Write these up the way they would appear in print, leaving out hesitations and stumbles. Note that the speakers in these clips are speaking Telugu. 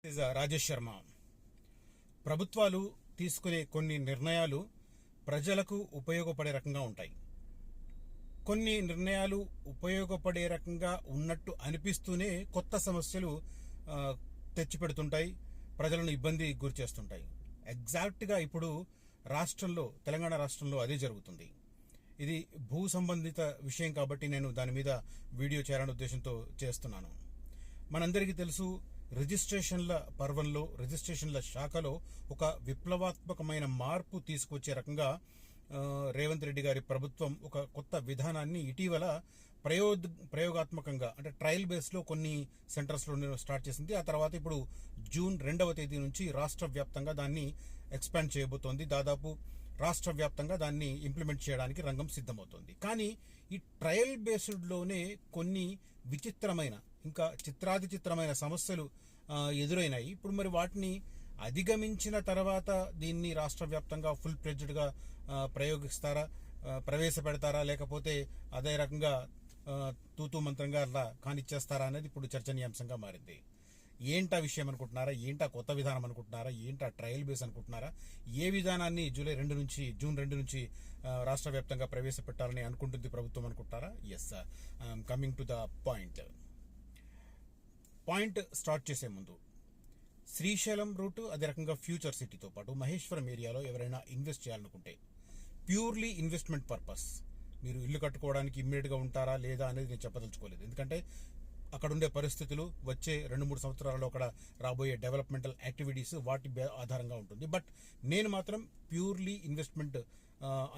ఇస్ రాజేష్ శర్మ. ప్రభుత్వాలు తీసుకునే కొన్ని నిర్ణయాలు ప్రజలకు ఉపయోగపడే రకంగా ఉంటాయి. కొన్ని నిర్ణయాలు ఉపయోగపడే రకంగా ఉన్నట్టు అనిపిస్తూనే కొత్త సమస్యలు తెచ్చిపెడుతుంటాయి, ప్రజలను ఇబ్బంది గురి చేస్తుంటాయి. ఎగ్జాక్ట్గా ఇప్పుడు తెలంగాణ రాష్ట్రంలో అదే జరుగుతుంది. ఇది భూ సంబంధిత విషయం కాబట్టి నేను దాని మీద వీడియో చేయాలనే ఉద్దేశంతో చేస్తున్నాను. మనందరికీ తెలుసు, రిజిస్ట్రేషన్ల పర్వంలో, రిజిస్ట్రేషన్ల శాఖలో ఒక విప్లవాత్మకమైన మార్పు తీసుకొచ్చే రకంగా రేవంత్ రెడ్డి గారి ప్రభుత్వం ఒక కొత్త విధానాన్ని ఇటీవల ప్రయోగాత్మకంగా అంటే ట్రయల్ బేస్లో కొన్ని సెంటర్స్లో స్టార్ట్ చేసింది. ఆ తర్వాత ఇప్పుడు జూన్ 2వ తేదీ నుంచి రాష్ట్ర వ్యాప్తంగా దాన్ని ఎక్స్పాండ్ చేయబోతోంది. దాదాపు రాష్ట్ర వ్యాప్తంగా దాన్ని ఇంప్లిమెంట్ చేయడానికి రంగం సిద్ధమవుతోంది. కానీ ఈ ట్రయల్ బేస్డ్లోనే కొన్ని విచిత్రమైన, ఇంకా చిత్రాతిచిత్రమైన సమస్యలు ఎదురైనాయి. ఇప్పుడు మరి వాటిని అధిగమించిన తర్వాత దీన్ని రాష్ట్ర వ్యాప్తంగా ఫుల్ ఫ్లెడ్జ్డ్గా ప్రవేశపెడతారా, లేకపోతే అదే రకంగా తూతూ మంత్రంగా అలా కానిచ్చేస్తారా అనేది ఇప్పుడు చర్చనీయాంశంగా మారింది. ఏంటా విషయం అనుకుంటున్నారా? ఏంటా కొత్త విధానం అనుకుంటున్నారా? ఏంటా ట్రయల్ బేస్ అనుకుంటున్నారా? ఏ విధానాన్ని జూన్ 2 నుంచి రాష్ట్ర వ్యాప్తంగా ప్రవేశపెట్టాలని అనుకుంటుంది ప్రభుత్వం అనుకుంటారా? Yes, coming to the point start చేసే ముందు, శ్రీశైలం రూట్, అదే రకంగా ఫ్యూచర్ సిటీతో పాటు మహేశ్వరం ఏరియాలో ఎవరైనా ఇన్వెస్ట్ చేయాలనుకుంటే ప్యూర్లీ ఇన్వెస్ట్మెంట్ పర్పస్, మీరు ఇల్లు కట్టుకోవడానికి ఇమ్మీడియట్గా ఉంటారా లేదా అనేది నేను చెప్పదలుచుకోలేదు. ఎందుకంటే అక్కడ ఉండే పరిస్థితులు, వచ్చే 2-3 సంవత్సరాల్లో అక్కడ రాబోయే డెవలప్మెంటల్ యాక్టివిటీస్ వాటి ఆధారంగా ఉంటుంది. బట్ నేను మాత్రం ప్యూర్లీ ఇన్వెస్ట్మెంట్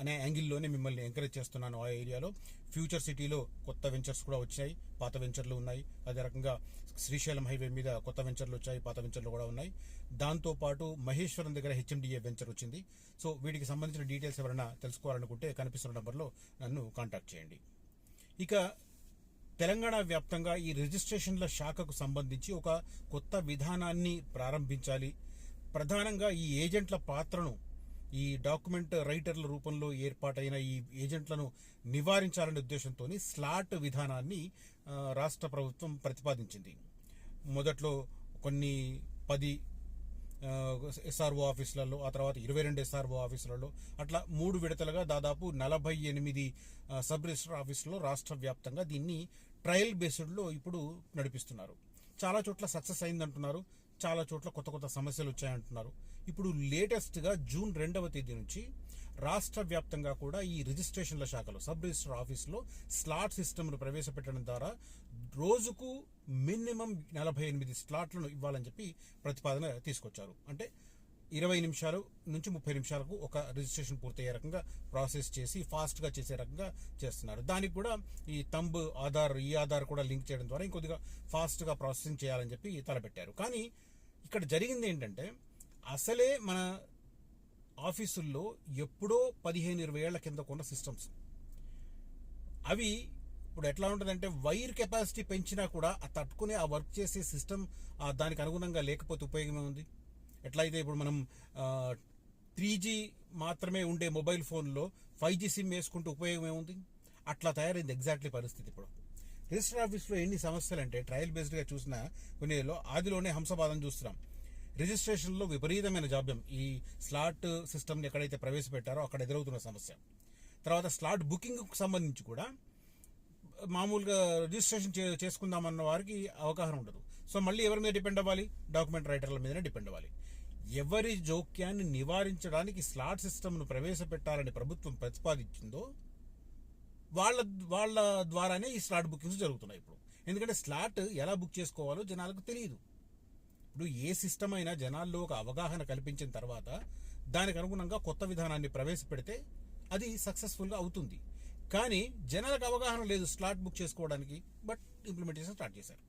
అనే యాంగిల్లోనే మిమ్మల్ని ఎంకరేజ్ చేస్తున్నాను. ఆ ఏరియాలో ఫ్యూచర్ సిటీలో కొత్త వెంచర్స్ కూడా వచ్చాయి, పాత వెంచర్లు ఉన్నాయి. అదే రకంగా శ్రీశైలం హైవే మీద కొత్త వెంచర్లు వచ్చాయి, పాత వెంచర్లు కూడా ఉన్నాయి. దాంతోపాటు మహేశ్వరం దగ్గర HMDA వెంచర్ వచ్చింది. సో వీటికి సంబంధించిన డీటెయిల్స్ ఎవరైనా తెలుసుకోవాలనుకుంటే కనిపిస్తున్న నెంబర్లో నన్ను కాంటాక్ట్ చేయండి. ఇక తెలంగాణ వ్యాప్తంగా ఈ రిజిస్ట్రేషన్ల శాఖకు సంబంధించి ఒక కొత్త విధానాన్ని ప్రారంభించాలి. ప్రధానంగా ఈ ఏజెంట్ల పాత్రను, ఈ డాక్యుమెంట్ రైటర్ల రూపంలో ఏర్పాటైన ఈ ఏజెంట్లను నివారించాలనే ఉద్దేశంతో స్లాట్ విధానాన్ని రాష్ట్ర ప్రభుత్వం ప్రతిపాదించింది. మొదట్లో కొన్ని 10 SRO ఆఫీసులలో, ఆ తర్వాత 22 SRO ఆఫీసులలో, అట్లా 3 విడతలుగా దాదాపు 48 సబ్ రిజిస్టర్ ఆఫీసులో రాష్ట్ర వ్యాప్తంగా దీన్ని ట్రయల్ బేస్డ్లో ఇప్పుడు నడిపిస్తున్నారు. చాలా చోట్ల సక్సెస్ అయిందంటున్నారు, చాలా చోట్ల కొత్త సమస్యలు వచ్చాయంటున్నారు. ఇప్పుడు లేటెస్ట్గా జూన్ 2వ తేదీ నుంచి రాష్ట్ర వ్యాప్తంగా కూడా ఈ రిజిస్ట్రేషన్ల శాఖలో, సబ్ రిజిస్టర్ ఆఫీసులో స్లాట్ సిస్టమ్ను ప్రవేశపెట్టడం ద్వారా రోజుకు మినిమం 48 స్లాట్లను ఇవ్వాలని చెప్పి ప్రతిపాదన తీసుకొచ్చారు. అంటే 20 నిమిషాలు నుంచి 30 నిమిషాలకు ఒక రిజిస్ట్రేషన్ పూర్తయ్యే రకంగా ప్రాసెస్ చేసి ఫాస్ట్గా చేసే రకంగా చేస్తున్నారు. దానికి కూడా ఈ తంబ్ ఆధార్, ఈ ఆధార్ కూడా లింక్ చేయడం ద్వారా ఇంకొద్దిగా ఫాస్ట్గా ప్రాసెసింగ్ చేయాలని చెప్పి తలపెట్టారు. కానీ ఇక్కడ జరిగింది ఏంటంటే, అసలే మన ఆఫీసుల్లో ఎప్పుడో 15-20 ఏళ్ల కింద కొన్న సిస్టమ్స్ అవి ఇప్పుడు ఎట్లా ఉంటుందంటే, వైర్ కెపాసిటీ పెంచినా కూడా తట్టుకునే ఆ వర్క్ చేసే సిస్టమ్ దానికి అనుగుణంగా లేకపోతే ఉపయోగమే ఉంది. ఎట్లయితే ఇప్పుడు మనం 3G మాత్రమే ఉండే మొబైల్ ఫోన్లో 5G సిమ్ వేసుకుంటూ ఉపయోగం ఏముంది? అట్లా తయారైంది ఎగ్జాక్ట్లీ పరిస్థితి. ఇప్పుడు రిజిస్టర్ ఆఫీస్లో ఎన్ని సమస్యలు అంటే, ట్రయల్ బేస్డ్గా చూసిన కొన్నిలో ఆదిలోనే హంసపాదం చూస్తున్నాం. రిజిస్ట్రేషన్లో విపరీతమైన జాప్యం. ఈ స్లాట్ సిస్టమ్ని ఎక్కడైతే ప్రవేశపెట్టారో అక్కడ ఎదురవుతున్న సమస్య. తర్వాత స్లాట్ బుకింగ్కు సంబంధించి కూడా మామూలుగా రిజిస్ట్రేషన్ చేసుకుందామన్న వారికి అవగాహన ఉండదు. సో మళ్ళీ ఎవరి మీద డిపెండ్ అవ్వాలి? డాక్యుమెంట్ రైటర్ల మీదనే డిపెండ్ అవ్వాలి. ఎవరి జోక్యాన్ని నివారించడానికి స్లాట్ సిస్టమ్ను ప్రవేశపెట్టాలని ప్రభుత్వం ప్రతిపాదించిందో వాళ్ళ ద్వారానే ఈ స్లాట్ బుకింగ్స్ జరుగుతున్నాయి ఇప్పుడు. ఎందుకంటే స్లాట్ ఎలా బుక్ చేసుకోవాలో జనాలకు తెలియదు. ఇప్పుడు ఏ సిస్టమ్ అయినా జనాల్లో ఒక అవగాహన కల్పించిన తర్వాత దానికి అనుగుణంగా కొత్త విధానాన్ని ప్రవేశపెడితే అది సక్సెస్ఫుల్గా అవుతుంది. కానీ జనాలకు అవగాహన లేదు స్లాట్ బుక్ చేసుకోవడానికి. బట్ ఇంప్లిమెంటేషన్ స్టార్ట్ చేశారు.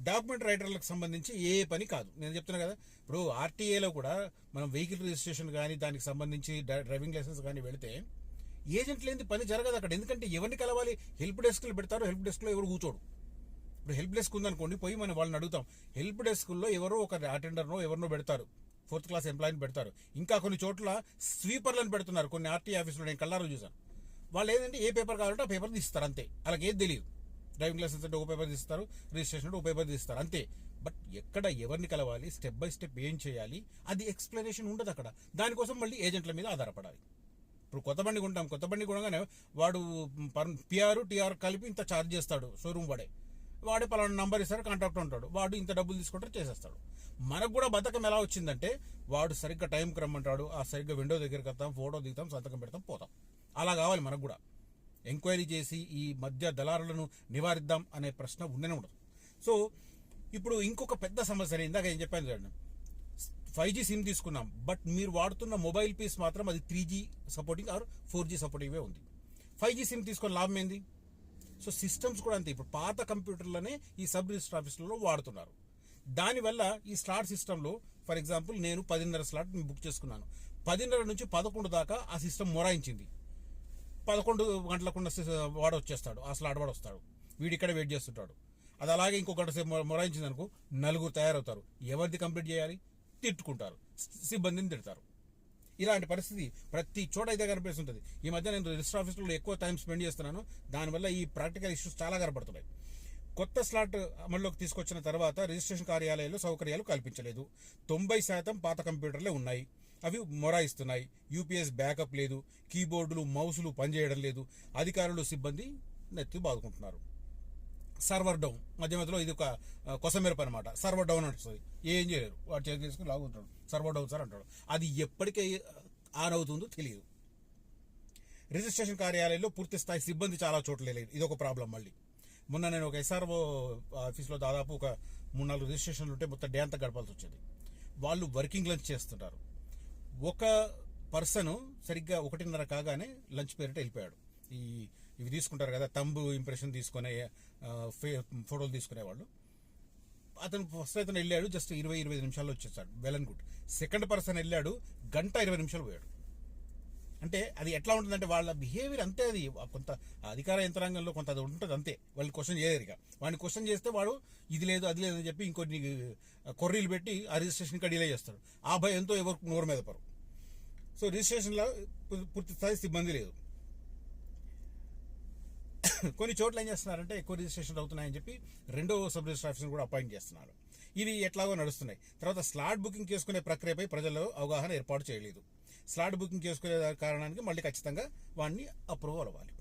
డాక్యుమెంట్ రైటర్లకు సంబంధించి ఏ పని కాదు, నేను చెప్తున్నా కదా. ఇప్పుడు RTA కూడా మనం వెహికల్ రిజిస్ట్రేషన్ కానీ దానికి సంబంధించి డ్రైవింగ్ లైసెన్స్ కానీ వెళితే ఏజెంట్ లేని పని జరగదు అక్కడ. ఎందుకంటే ఎవరిని కలవాలి? హెల్ప్ డెస్క్లు పెడతారు, హెల్ప్ డెస్క్లో ఎవరు కూర్చోడు. ఇప్పుడు హెల్ప్ డెస్క్ ఉందనుకోండి, పోయి మనం వాళ్ళని అడుగుతాం. హెల్ప్ డెస్క్లో ఎవరో ఒక అటెండర్నో ఎవరినో పెడతారు, 4th క్లాస్ ఎంప్లాయీని పెడతారు. ఇంకా కొన్ని చోట్ల స్వీపర్లను పెడుతున్నారు. కొన్ని RTA ఆఫీసులో నేను కళ్ళారు చూసాను. వాళ్ళు ఏంటంటే ఏ పేపర్ కావాలంటే ఆ పేపర్ తీస్తారు అంతే. అలాగే ఏది తెలియదు. డ్రైవింగ్ లైసెన్స్ అంటే ఒక పేపర్ తీస్తారు, రిజిస్ట్రేషన్ అంటే ఒక పేపర్ తీస్తారు అంతే. బట్ ఎక్కడ ఎవరిని కలవాలి, స్టెప్ బై స్టెప్ ఏం చేయాలి, అది ఎక్స్ప్లెనేషన్ ఉండదు అక్కడ. దానికోసం మళ్ళీ ఏజెంట్ల మీద ఆధారపడాలి. ఇప్పుడు కొత్త బండి కొంటాం, కొత్త బండి కొనగానే వాడు టీఆర్ కలిపి ఇంత ఛార్జ్ చేస్తాడు షోరూమ్ వాడే పలానా నంబర్ ఇస్తాడు, కాంటాక్ట్ ఉంటాడు, వాడు ఇంత డబ్బులు తీసుకుంటారు, చేసేస్తాడు. మనకు కూడా బతకం ఎలా వచ్చిందంటే వాడు సరిగ్గా టైంకి రమ్మంటాడు, ఆ సరిగ్గా విండో దగ్గరికి వస్తాం, ఫోటో దిగుతాం, సంతకం పెడతాం, పోతాం. అలా కావాలి మనకు కూడా. ఎంక్వైరీ చేసి ఈ మధ్య దళారులను నివారిద్దాం అనే ప్రశ్న ఉండనే ఉండదు. సో ఇప్పుడు ఇంకొక పెద్ద సమస్య, ఇందాక ఏం చెప్పాను చూడండి, 5G సిమ్ తీసుకున్నాం, బట్ మీరు వాడుతున్న మొబైల్ పీస్ మాత్రం అది 3G supporting are 4G supporting ఉంది. 5G సిమ్ తీసుకొని లాభం ఏంది? సో సిస్టమ్స్ కూడా అంతే. ఇప్పుడు పాత కంప్యూటర్లనే ఈ సబ్ రిజిస్టర్ ఆఫీసులలో వాడుతున్నారు. దానివల్ల ఈ స్లాట్ సిస్టంలో ఫర్ ఎగ్జాంపుల్ నేను 10:30 స్లాట్ బుక్ చేసుకున్నాను, 10:30 నుంచి 11 దాకా ఆ సిస్టమ్ మొరాయించింది. 11 గంటలకున్న వాడు వచ్చేస్తాడు, ఆ స్లాట్ వాడు వస్తాడు, వీడి ఇక్కడ వెయిట్ చేస్తుంటాడు. అది అలాగే ఇంకో గంట సేపు మొరాయించింది అనుకో, 4 తయారవుతారు. ఎవరిది కంప్లీట్ చేయాలి? తిట్టుకుంటారు, సిబ్బందిని తిడతారు. ఇలాంటి పరిస్థితి ప్రతి చోట అయితే కనిపిస్తుంటుంది. ఈ మధ్య నేను రిజిస్టర్ ఆఫీసులో ఎక్కువ టైం స్పెండ్ చేస్తున్నాను, దానివల్ల ఈ ప్రాక్టికల్ ఇష్యూస్ చాలా కనబడుతున్నాయి. కొత్త స్లాట్ అమల్లోకి తీసుకొచ్చిన తర్వాత రిజిస్ట్రేషన్ కార్యాలయాల్లో సౌకర్యాలు కల్పించలేదు. 90% పాత కంప్యూటర్లే ఉన్నాయి, అవి మొరాయిస్తున్నాయి. యూపీఎస్ బ్యాకప్ లేదు, కీబోర్డులు మౌసులు పనిచేయడం లేదు, అధికారులు సిబ్బంది నెత్తి బాదుకుంటున్నారు. సర్వర్ డౌన్, మధ్య మధ్యలో ఇది ఒక కొసమెరపు అనమాట. సర్వర్ డౌన్ అంటుంది, ఏం చేయలేరు, వాడు చేసి తీసుకుని లాగుంటాడు, సర్వర్ డౌన్ సార్ అంటాడు. అది ఎప్పటికీ ఆన్ అవుతుందో తెలియదు. రిజిస్ట్రేషన్ కార్యాలయంలో పూర్తి స్థాయి సిబ్బంది చాలా చోట్ల లేదు, ఇది ఒక ప్రాబ్లం. మళ్ళీ మొన్న నేను ఒక SRO ఆఫీస్లో దాదాపు ఒక 3-4 రిజిస్ట్రేషన్లు ఉంటే మొత్తం డే అంతా గడపాల్సి వచ్చేది. వాళ్ళు వర్కింగ్ లంచ్ చేస్తుంటారు. ఒక పర్సన్ సరిగ్గా 1:30 కాగానే లంచ్ పేరిట వెళ్ళిపోయాడు. ఇవి తీసుకుంటారు కదా, తంబు ఇంప్రెషన్ తీసుకునే ఫోటోలు తీసుకునేవాళ్ళు. అతను ఫస్ట్ అతను వెళ్ళాడు, జస్ట్ 20-25 నిమిషాల్లో వచ్చేసాడు, well and good. Second person వెళ్ళాడు, 1:20 నిమిషాలు పోయాడు. అంటే అది ఎట్లా ఉంటుందంటే వాళ్ళ బిహేవియర్ అంతే. అది కొంత అధికార యంత్రాంగంలో కొంత అది ఉంటుంది అంతే. వాళ్ళు క్వశ్చన్ చేయరు. ఇక వాడిని క్వశ్చన్ చేస్తే వాడు ఇది లేదు అది లేదు అని చెప్పి ఇంకొన్ని కొర్రీలు పెట్టి ఆ రిజిస్ట్రేషన్కి డిలే చేస్తాడు. ఆ భయంతో ఎవరు నోరు మీద పరు. సో రిజిస్ట్రేషన్లో పూర్తి స్థాయి సిబ్బంది లేదు. కొన్ని చోట్ల ఏం చేస్తున్నారంటే ఎక్కువ రిజిస్ట్రేషన్ అవుతున్నాయని చెప్పి రెండో సబ్ రిజిస్టర్ ఆఫీసర్ కూడా అపాయింట్ చేస్తున్నారు. ఇవి ఎట్లాగో నడుస్తున్నాయి. తర్వాత స్లాట్ బుకింగ్ చేసుకునే ప్రక్రియపై ప్రజల్లో అవగాహన ఏర్పాటు చేయలేదు. స్లాట్ బుకింగ్ చేసుకునే కారణానికి మళ్ళీ ఖచ్చితంగా వాడిని అప్రూవ్ అవ్వాలి.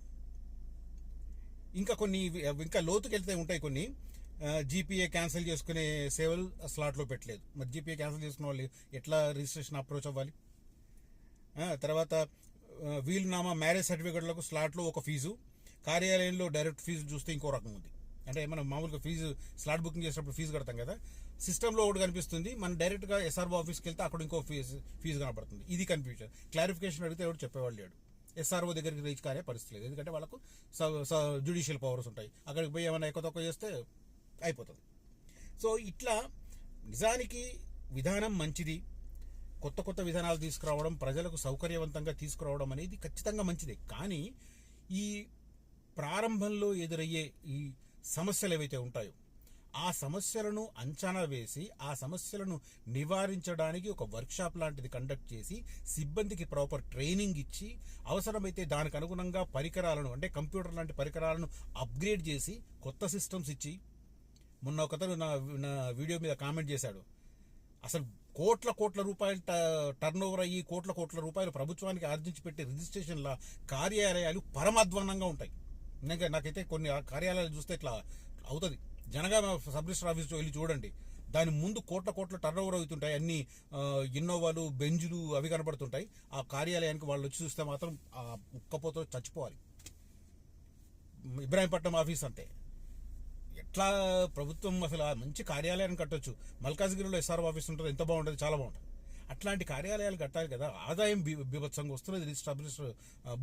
ఇంకా లోతుకి వెళ్తే ఉంటాయి కొన్ని. జీపీఏ క్యాన్సిల్ చేసుకునే సేవలు స్లాట్లో పెట్టలేదు. మరి జీపీఏ క్యాన్సిల్ చేసుకునే వాళ్ళు ఎట్లా రిజిస్ట్రేషన్ అప్రోచ్ అవ్వాలి? తర్వాత వీలునామా మ్యారేజ్ సర్టిఫికెట్లకు స్లాట్లో ఒక ఫీజు, కార్యాలయంలో డైరెక్ట్ ఫీజు చూస్తే ఇంకో రకం ఉంది. అంటే మనం మామూలుగా ఫీజు స్లాట్ బుకింగ్ చేసినప్పుడు ఫీజు కడతాం కదా, సిస్టంలో ఒకటి కనిపిస్తుంది, మనం డైరెక్ట్గా SRO ఆఫీస్కి వెళ్తే అక్కడ ఇంకో ఫీజు కనపడుతుంది. ఇది కన్ఫ్యూజన్. క్లారిఫికేషన్ అడిగితే ఎవరు చెప్పేవాళ్ళు లేడు. SRO దగ్గరికి రీచ్ కానే పరిస్థితి లేదు, ఎందుకంటే వాళ్ళకు జ్యుడిషియల్ పవర్స్ ఉంటాయి. అక్కడికి పోయి ఏమైనా ఎక్కువ తక్కువ చేస్తే అయిపోతుంది. సో ఇట్లా నిజానికి విధానం మంచిది. కొత్త విధానాలు తీసుకురావడం, ప్రజలకు సౌకర్యవంతంగా తీసుకురావడం అనేది ఖచ్చితంగా మంచిదే. కానీ ఈ ప్రారంభంలో ఎదురయ్యే ఈ సమస్యలు ఏవైతే ఉంటాయో ఆ సమస్యలను అంచనా వేసి ఆ సమస్యలను నివారించడానికి ఒక వర్క్షాప్ లాంటిది కండక్ట్ చేసి సిబ్బందికి ప్రాపర్ ట్రైనింగ్ ఇచ్చి అవసరమైతే దానికి అనుగుణంగా పరికరాలను, అంటే కంప్యూటర్ లాంటి పరికరాలను అప్గ్రేడ్ చేసి కొత్త సిస్టమ్స్ ఇచ్చి, మొన్న ఒకతను నా వీడియో మీద కామెంట్ చేశాడు, అసలు కోట్ల రూపాయలు టర్న్ ఓవర్ అయ్యి కోట్ల రూపాయలు ప్రభుత్వానికి ఆర్జించి పెట్టే రిజిస్ట్రేషన్ల కార్యాలయాలు పరమాధ్వానంగా ఉంటాయి. నాకైతే కొన్ని కార్యాలయాలు చూస్తే ఇట్లా అవుతుంది. జనగామ సబ్ రిజిస్టర్ ఆఫీస్లో వెళ్ళి చూడండి, దాని ముందు కోట్ల టర్న్ ఓవర్ అవుతుంటాయి. అన్ని ఇన్నోవాలు, బెంజులు అవి కనపడుతుంటాయి. ఆ కార్యాలయానికి వాళ్ళు వచ్చి చూస్తే మాత్రం ఆ ఉక్కపోతో చచ్చిపోవాలి. ఇబ్రాహీంపట్నం ఆఫీస్ అంతే. ఎట్లా ప్రభుత్వం అసలు మంచి కార్యాలయాన్ని కట్టొచ్చు. మల్కాజ్గిరిలో SRO ఆఫీస్ ఉంటుంది, ఎంత బాగుంటుంది, చాలా బాగుంటుంది. అట్లాంటి కార్యాలయాలు కట్టాలి కదా. ఆదాయం బీభత్సంగా వస్తున్నది. రిజిస్టర్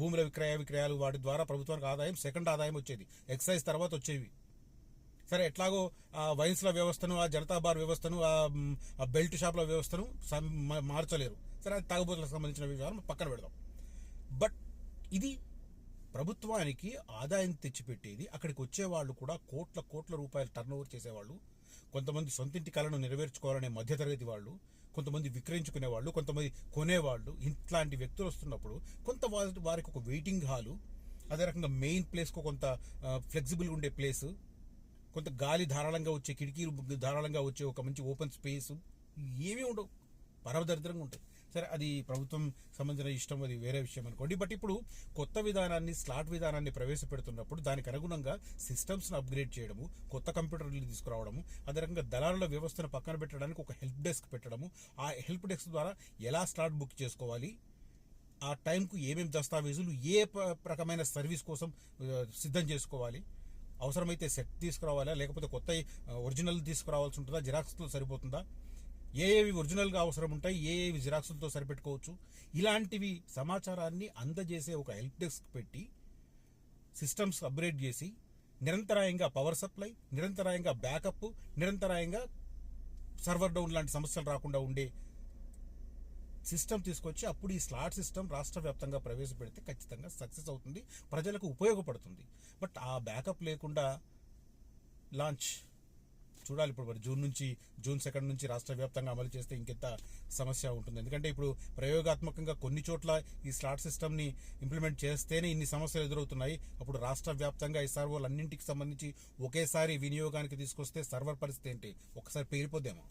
భూముల విక్రయాలు వాటి ద్వారా ప్రభుత్వానికి ఆదాయం, సెకండ్ ఆదాయం వచ్చేది. ఎక్సైజ్ తర్వాత వచ్చేవి. సరే ఎట్లాగో ఆ వైన్స్ల వ్యవస్థను, ఆ జనతా బార్ వ్యవస్థను, ఆ బెల్ట్ షాప్ల వ్యవస్థను మార్చలేరు. సరే అది తాగుబోతులకు సంబంధించిన విషయాలు పక్కన పెడదాం. బట్ ఇది ప్రభుత్వానికి ఆదాయం తెచ్చిపెట్టేది. అక్కడికి వచ్చేవాళ్ళు కూడా కోట్ల రూపాయలు టర్న్ ఓవర్ చేసేవాళ్ళు, కొంతమంది సొంతింటి కళను నెరవేర్చుకోవాలనే మధ్యతరగతి వాళ్ళు, కొంతమంది విక్రయించుకునే వాళ్ళు, కొంతమంది కొనేవాళ్ళు. ఇట్లాంటి వ్యక్తులు వస్తున్నప్పుడు కొంత వారికి ఒక వెయిటింగ్ హాలు, అదే రకంగా మెయిన్ ప్లేస్కు కొంత ఫ్లెక్సిబుల్గా ఉండే ప్లేసు, కొంత గాలి ధారాళంగా వచ్చే, కిటికీలు ధారాళంగా వచ్చే ఒక మంచి ఓపెన్ స్పేస్ ఏమీ ఉండవు, పరమదరిద్రంగా ఉంటాయి. సరే, అది ప్రభుత్వం సంబంధించిన ఇష్టం, అది వేరే విషయం అనుకోండి. బట్ ఇప్పుడు కొత్త విధానాన్ని, స్లాట్ విధానాన్ని ప్రవేశపెడుతున్నప్పుడు దానికి అనుగుణంగా సిస్టమ్స్ను అప్గ్రేడ్ చేయడము, కొత్త కంప్యూటర్లు తీసుకురావడము, అదే రకంగా దళారుల వ్యవస్థను పక్కన పెట్టడానికి ఒక హెల్ప్ డెస్క్ పెట్టడము, ఆ హెల్ప్ డెస్క్ ద్వారా ఎలా స్లాట్ బుక్ చేసుకోవాలి, ఆ టైంకు ఏమేమి దస్తావేజులు, ఏ రకమైన సర్వీస్ కోసం సిద్ధం చేసుకోవాలి, అవసరమైతే సెట్ తీసుకురావాలా, లేకపోతే కొత్త ఒరిజినల్ తీసుకురావాల్సి ఉంటుందా, జిరాక్స్తో సరిపోతుందా, ఏవి ఒరిజినల్గా అవసరం ఉంటాయి, ఏవి జిరాక్సులతో సరిపెట్టుకోవచ్చు, ఇలాంటివి సమాచారాన్ని అందజేసే ఒక హెల్ప్ డెస్క్ పెట్టి సిస్టమ్స్ అప్గ్రేడ్ చేసి నిరంతరాయంగా పవర్ సప్లై, నిరంతరాయంగా బ్యాకప్, నిరంతరాయంగా సర్వర్ డౌన్ లాంటి సమస్యలు రాకుండా ఉండే సిస్టమ్ తీసుకొచ్చి అప్పుడు ఈ స్లాట్ సిస్టమ్ రాష్ట్ర వ్యాప్తంగా ప్రవేశపెడితే ఖచ్చితంగా సక్సెస్ అవుతుంది, ప్రజలకు ఉపయోగపడుతుంది. బట్ ఆ బ్యాకప్ లేకుండా లాంచ్ చూడాలి. ఇప్పుడు మరి జూన్ 2 నుంచి రాష్ట్ర వ్యాప్తంగా అమలు చేస్తే ఇంకెంత సమస్య ఉంటుంది. ఎందుకంటే ఇప్పుడు ప్రయోగాత్మకంగా కొన్ని చోట్ల ఈ స్లాట్ సిస్టమ్ని ఇంప్లిమెంట్ చేస్తేనే ఇన్ని సమస్యలు ఎదురవుతున్నాయి. అప్పుడు రాష్ట్ర వ్యాప్తంగా ఈ సర్వర్లు అన్నింటికి సంబంధించి ఒకేసారి వినియోగానికి తీసుకొస్తే సర్వర్ పరిస్థితి ఏంటి, ఒకసారి పేలిపోద్దేమో.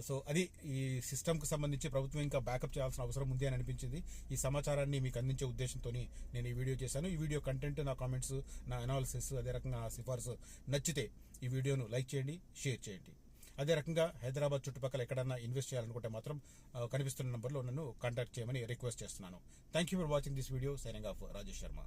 సో అది ఈ సిస్టమ్కి సంబంధించి ప్రభుత్వం ఇంకా బ్యాకప్ చేయాల్సిన అవసరం ఉంది అని అనిపించింది. ఈ సమాచారాన్ని మీకు అందించే ఉద్దేశంతో నేను ఈ వీడియో చేశాను. ఈ వీడియో కంటెంట్, నా కామెంట్స్, నా అనాలిసిస్, అదే రకంగా నా సిఫార్సు నచ్చితే ఈ వీడియోను లైక్ చేయండి, షేర్ చేయండి. అదే రకంగా హైదరాబాద్ చుట్టుపక్కల ఎక్కడన్నా ఇన్వెస్ట్ చేయాలనుకుంటే మాత్రం కనిపిస్తున్న నెంబర్లో నన్ను కాంటాక్ట్ చేయమని రిక్వెస్ట్ చేస్తున్నాను. Thank you for watching this video. Signing off Rajesh Sharma.